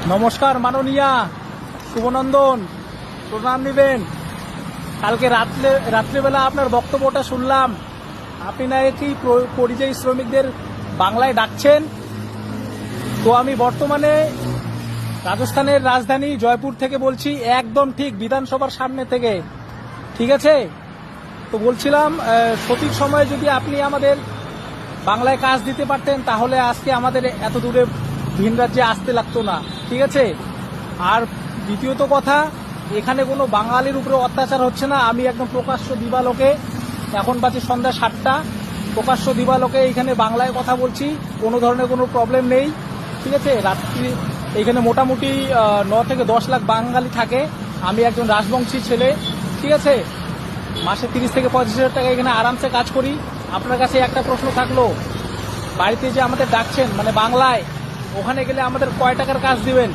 নমস্কার মাননীয়া শুভনন্দন, প্রণাম নেবেন। কালকে রাত্রেবেলা আপনার বক্তব্যটা শুনলাম। আপনি নাকি পরিযায়ী শ্রমিকদের বাংলায় ডাকছেন। তো আমি বর্তমানে রাজস্থানের রাজধানী জয়পুর থেকে বলছি, একদম ঠিক বিধানসভার সামনে থেকে। ঠিক আছে, তো বলছিলাম সঠিক সময়ে যদি আপনি আমাদের বাংলায় কাজ দিতে পারতেন তাহলে আজকে আমাদের এত দূরে ভিন রাজ্যে আসতে লাগতো না। ঠিক আছে, আর দ্বিতীয়ত কথা, এখানে কোনো বাঙালির উপরে অত্যাচার হচ্ছে না। আমি একদম প্রকাশ্য দিবালোকে, এখন বাজে সন্ধ্যা 7টা, প্রকাশ্য দিবালোকে এখানে বাংলায় কথা বলছি, কোনো ধরনের কোনো প্রবলেম নেই। ঠিক আছে, রাত্রি এখানে মোটামুটি 9 থেকে 10 লাখ বাঙালি থাকে। আমি একজন রাজবংশী ছেলে। ঠিক আছে, মাসে 30 থেকে 35 হাজার টাকা এখানে আরামসে কাজ করি। আপনার কাছে একটা প্রশ্ন থাকলো, বাড়িতে যে আমাদের ডাকছেন মানে বাংলায়, ওখানে গেলে আমাদের কয় টাকার কাজ দিবেন?